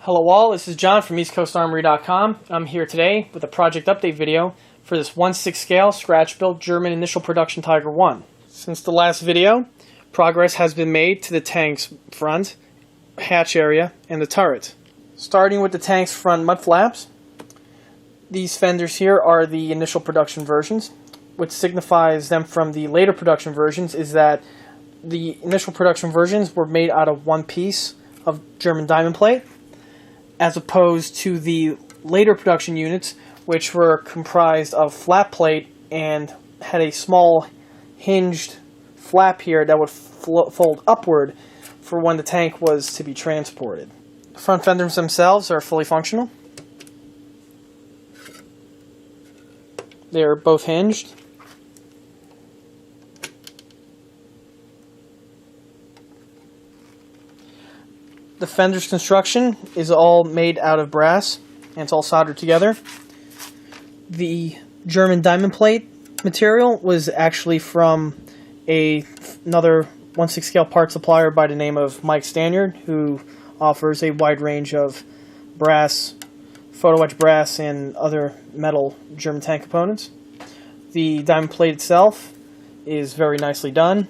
Hello all, this is John from EastCoastArmory.com. I'm here today with a project update video for this 1/6 scale scratch-built German initial production Tiger 1. Since the last video, progress has been made to the tank's front, hatch area, and the turret. Starting with the tank's front mud flaps, these fenders here are the initial production versions. What signifies them from the later production versions is that the initial production versions were made out of one piece of German diamond plate, as opposed to the later production units, which were comprised of flat plate and had a small hinged flap here that would fold upward for when the tank was to be transported. The front fenders themselves are fully functional. They are both hinged. The fender's construction is all made out of brass, and it's all soldered together. The German diamond plate material was actually from another 1/6 scale part supplier by the name of Mike Stanyard, who offers a wide range of brass, photo etch brass, and other metal German tank components. The diamond plate itself is very nicely done.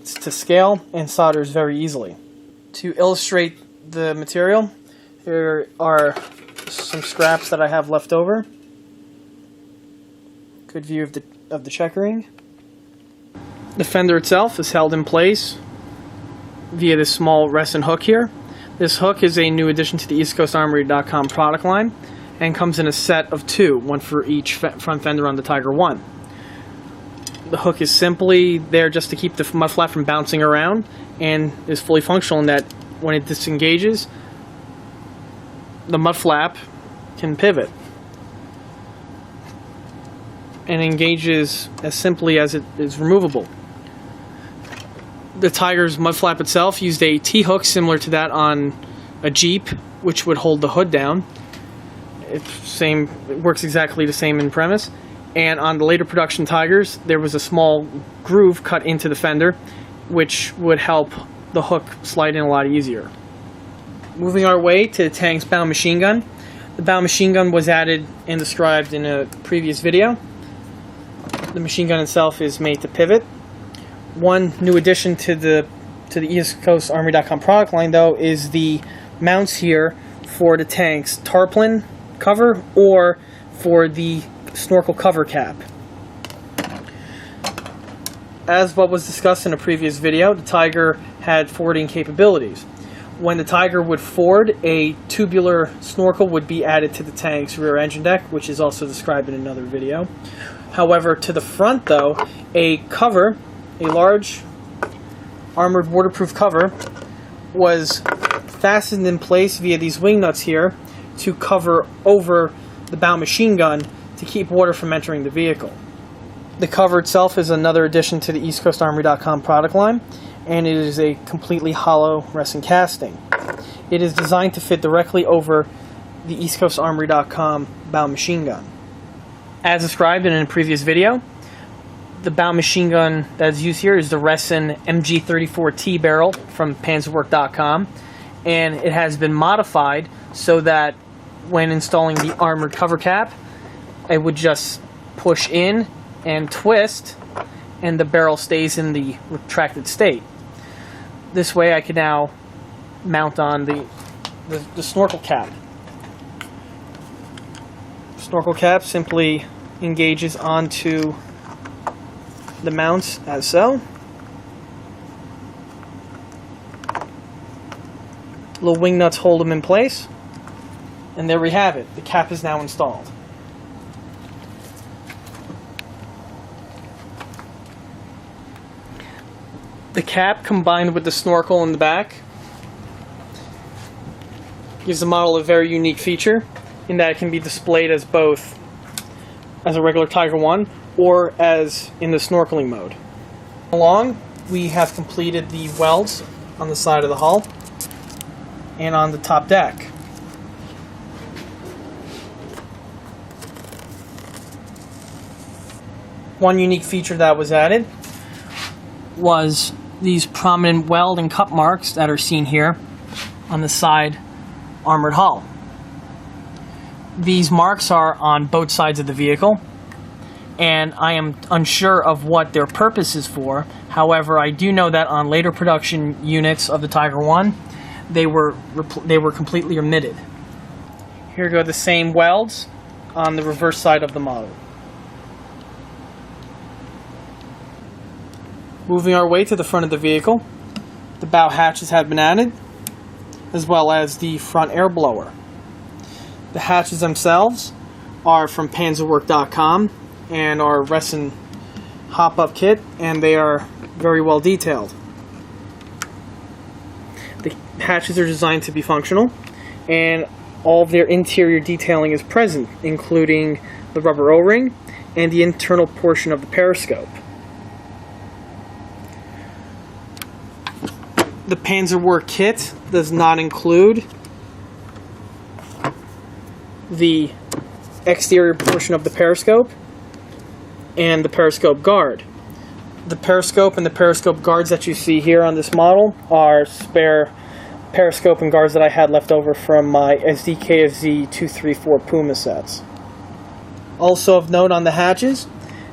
It's to scale and solders very easily. To illustrate the material, here are some scraps that I have left over. Good view of the checkering. The fender itself is held in place via this small resin hook here. This hook is a new addition to the EastCoastArmory.com product line and comes in a set of two, one for each front fender on the Tiger 1. The hook is simply there just to keep the mud flap from bouncing around and is fully functional in that when it disengages, the mud flap can pivot and engages as simply as it is removable. The Tiger's mud flap itself used a T-hook similar to that on a Jeep, which would hold the hood down. It works exactly the same in premise. And on the later production Tigers, there was a small groove cut into the fender, which would help the hook slide in a lot easier. Moving our way to the tank's bow machine gun. The bow machine gun was added and described in a previous video. The machine gun itself is made to pivot. One new addition to the EastCoastArmory.com product line, though, is the mounts here for the tank's tarpaulin cover or for the Snorkel cover cap. As what was discussed in a previous video, the Tiger had forwarding capabilities. When the Tiger would forward, a tubular snorkel would be added to the tank's rear engine deck, which is also described in another video. However, to the front, though, a cover, a large armored waterproof cover, was fastened in place via these wing nuts here to cover over the bow machine gun to keep water from entering the vehicle. The cover itself is another addition to the EastCoastArmory.com product line, and it is a completely hollow resin casting. It is designed to fit directly over the EastCoastArmory.com bow machine gun. As described in a previous video, the bow machine gun that is used here is the Resin MG34T barrel from Panzerwerk.com, and it has been modified so that when installing the armored cover cap, it would just push in and twist, and the barrel stays in the retracted state. This way I can now mount on the snorkel cap. Snorkel cap simply engages onto the mounts as so. Little wing nuts hold them in place, and there we have it. The cap is now installed. The cap, combined with the snorkel in the back, gives the model a very unique feature in that it can be displayed as both as a regular Tiger 1 or as in the snorkeling mode. Along, we have completed the welds on the side of the hull and on the top deck. One unique feature that was added was these prominent weld and cut marks that are seen here on the side armored hull. These marks are on both sides of the vehicle, and I am unsure of what their purpose is for. However, I do know that on later production units of the Tiger 1, they were completely omitted. Here go the same welds on the reverse side of the model. Moving our way to the front of the vehicle, the bow hatches have been added, as well as the front air blower. The hatches themselves are from panzerwerk.com and are Resin hop-up kit, and they are very well detailed. The hatches are designed to be functional, and all of their interior detailing is present, including the rubber O-ring and the internal portion of the periscope. The Panzerwerk kit does not include the exterior portion of the periscope and the periscope guard. The periscope and the periscope guards that you see here on this model are spare periscope and guards that I had left over from my SD-KFZ 234 Puma sets. Also of note on the hatches,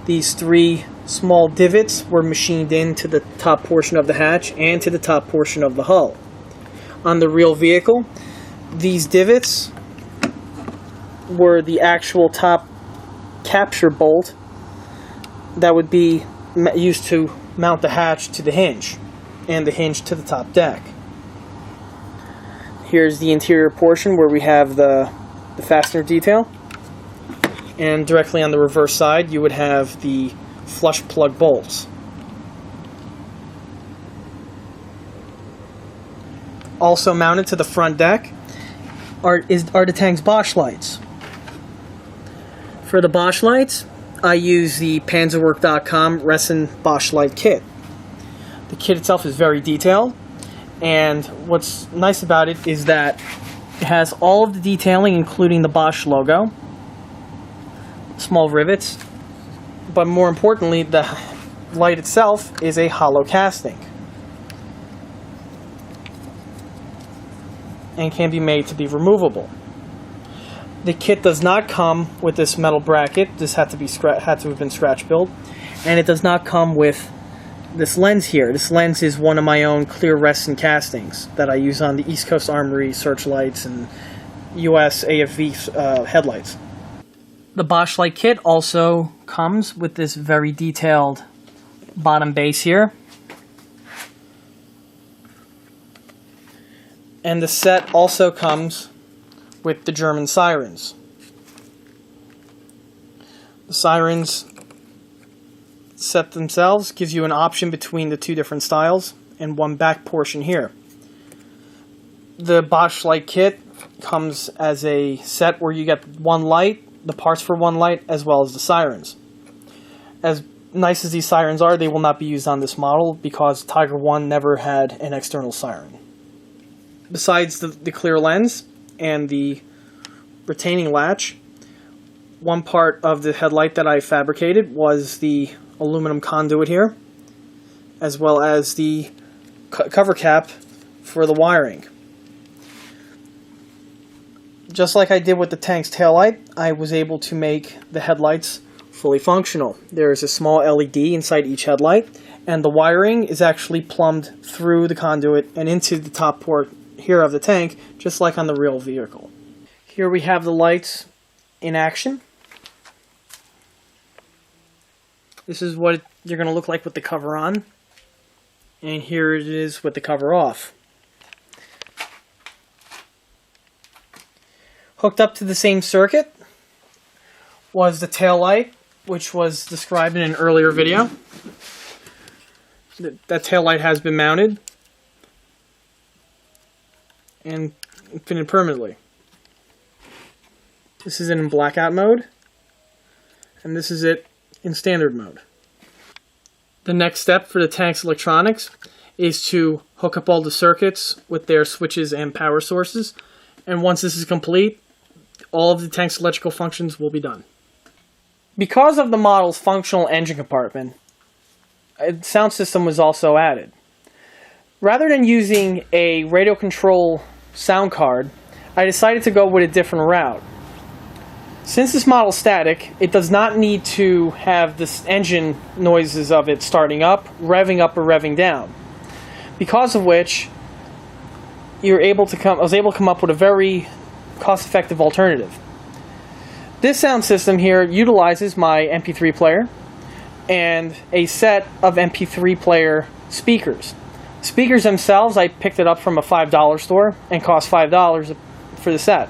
these 3 small divots were machined into the top portion of the hatch and to the top portion of the hull. On the real vehicle, these divots were the actual top capture bolt that would be used to mount the hatch to the hinge and the hinge to the top deck. Here's the interior portion where we have the fastener detail, and directly on the reverse side you would have the flush plug bolts. Also mounted to the front deck are the tank's Bosch lights. For the Bosch lights, I use the panzerwerk.com Resin Bosch Light Kit. The kit itself is very detailed, and what's nice about it is that it has all of the detailing, including the Bosch logo, small rivets, but more importantly, the light itself is a hollow casting and can be made to be removable. The kit does not come with this metal bracket. This had to have been scratch built, and it does not come with this lens here. This lens is one of my own clear resin castings that I use on the East Coast Armory searchlights and US AFV headlights. The Bosch Light Kit also comes with this very detailed bottom base here. And the set also comes with the German sirens. The sirens set themselves gives you an option between the 2 different styles and one back portion here. The Bosch Light Kit comes as a set where you get one light, the parts for one light, as well as the sirens. As nice as these sirens are, they will not be used on this model because Tiger 1 never had an external siren. Besides the clear lens and the retaining latch, one part of the headlight that I fabricated was the aluminum conduit here, as well as the cover cap for the wiring. Just like I did with the tank's taillight, I was able to make the headlights fully functional. There is a small LED inside each headlight, and the wiring is actually plumbed through the conduit and into the top port here of the tank, just like on the real vehicle. Here we have the lights in action. This is what you're going to look like with the cover on, and here it is with the cover off. Hooked up to the same circuit was the tail light, which was described in an earlier video. That tail light has been mounted and fitted permanently. This is in blackout mode, and this is it in standard mode. The next step for the tank's electronics is to hook up all the circuits with their switches and power sources, and once this is complete, all of the tank's electrical functions will be done. Because of the model's functional engine compartment, a sound system was also added. Rather than using a radio control sound card, I decided to go with a different route. Since this model is static, it does not need to have this engine noises of it starting up, or revving down. Because of which, I was able to come up with a very cost-effective alternative. This sound system here utilizes my MP3 player and a set of MP3 player speakers. Speakers themselves, I picked it up from a $5 store and cost $5 for the set.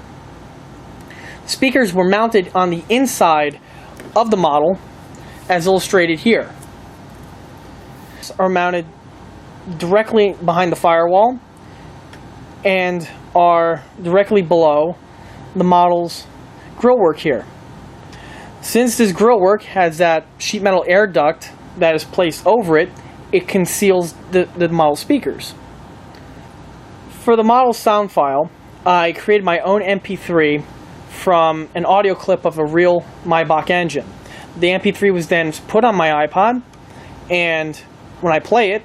Speakers were mounted on the inside of the model, as illustrated here. Are mounted directly behind the firewall and are directly below the model's grillwork here. Since this grillwork has that sheet metal air duct that is placed over it, it conceals the model speakers. For the model sound file, I created my own MP3 from an audio clip of a real Maybach engine. The MP3 was then put on my iPod, and when I play it,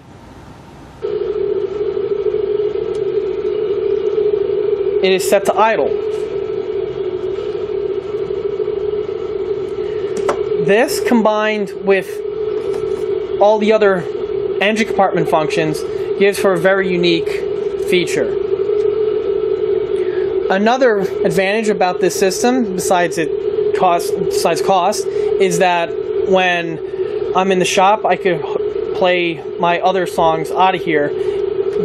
it is set to idle. This, combined with all the other engine compartment functions, gives for a very unique feature. Another advantage about this system, besides cost, is that when I'm in the shop, I could play my other songs out of here,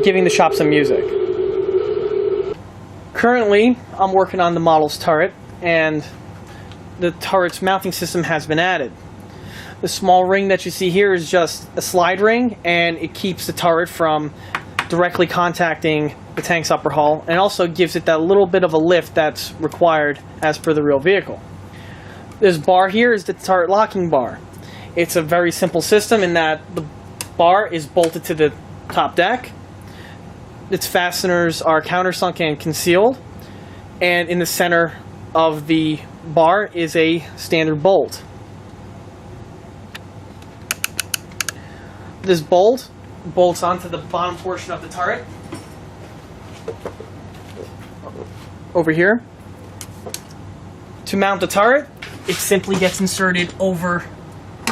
giving the shop some music. Currently, I'm working on the model's turret, and the turret's mounting system has been added. The small ring that you see here is just a slide ring, and it keeps the turret from directly contacting the tank's upper hull, and also gives it that little bit of a lift that's required as per the real vehicle. This bar here is the turret locking bar. It's a very simple system in that the bar is bolted to the top deck. Its fasteners are countersunk and concealed, and in the center of the bar is a standard bolt. This bolt bolts onto the bottom portion of the turret over here. To mount the turret, it simply gets inserted over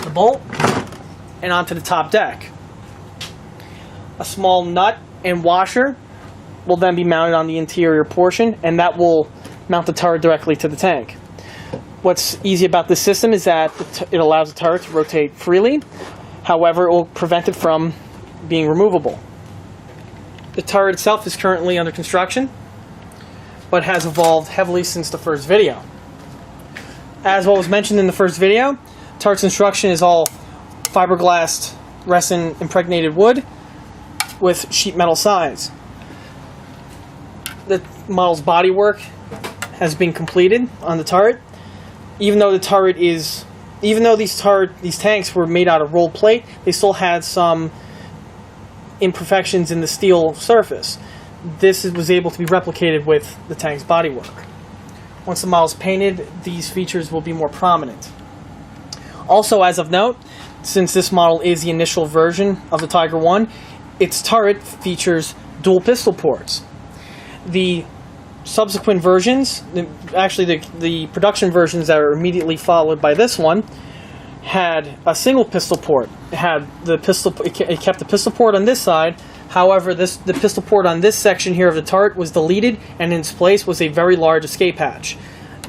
the bolt and onto the top deck. A small nut and washer will then be mounted on the interior portion, and that will mount the turret directly to the tank. What's easy about this system is that it allows the turret to rotate freely. However, it will prevent it from being removable. The turret itself is currently under construction, but has evolved heavily since the first video. As what was mentioned in the first video, turret's construction is all fiberglass resin impregnated wood with sheet metal sides. The model's bodywork has been completed on the turret. Even though these tanks were made out of rolled plate, they still had some imperfections in the steel surface. This was able to be replicated with the tank's bodywork. Once the model is painted, these features will be more prominent. Also, as of note, since this model is the initial version of the Tiger 1, its turret features dual pistol ports. The subsequent versions, the production versions that are immediately followed by this one, had a single pistol port. It kept the pistol port on this side. However, the pistol port on this section here of the turret was deleted, and in its place was a very large escape hatch.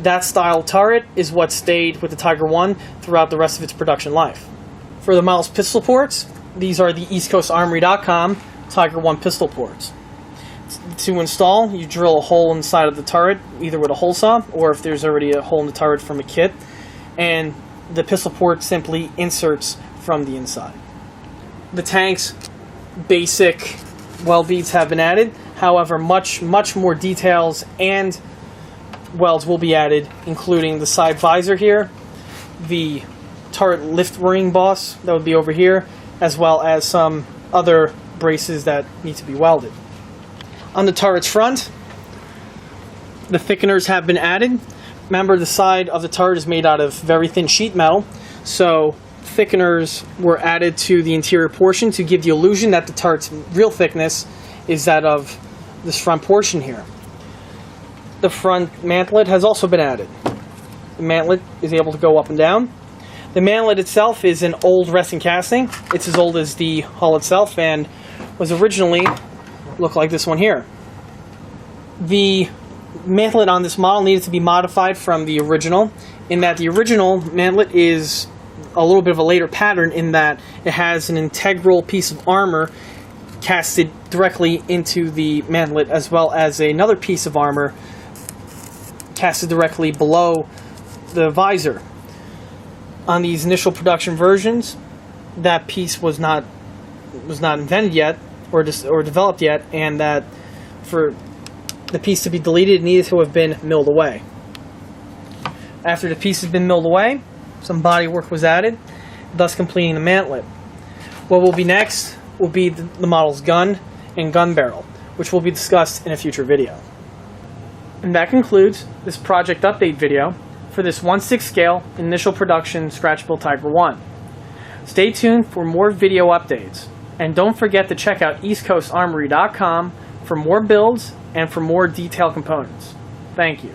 That style turret is what stayed with the Tiger 1 throughout the rest of its production life. For the model's pistol ports, these are the EastCoastArmory.com Tiger 1 pistol ports. To install, you drill a hole inside of the turret, either with a hole saw, or if there's already a hole in the turret from a kit, and the pistol port simply inserts from the inside. The tank's basic weld beads have been added. However, much more details and welds will be added, including the side visor here, the turret lift ring boss that would be over here, as well as some other braces that need to be welded. On the turret's front, the thickeners have been added. Remember, the side of the turret is made out of very thin sheet metal, so thickeners were added to the interior portion to give the illusion that the turret's real thickness is that of this front portion here. the front mantlet has also been added. The mantlet is able to go up and down. The mantlet itself is an old resin casting. It's as old as the hull itself and was originally looked like this one here. The mantlet on this model needed to be modified from the original, in that the original mantlet is a little bit of a later pattern in that it has an integral piece of armor casted directly into the mantlet, as well as another piece of armor casted directly below the visor. On these initial production versions, that piece was not invented yet or developed yet, and that for the piece to be deleted, it needed to have been milled away. After the piece has been milled away, some body work was added, thus completing the mantlet. What will be next will be the model's gun and gun barrel, which will be discussed in a future video. And that concludes this project update video for this 1/6 scale initial production scratchable Tiger 1. Stay tuned for more video updates, and don't forget to check out eastcoastarmory.com for more builds and for more detailed components. Thank you.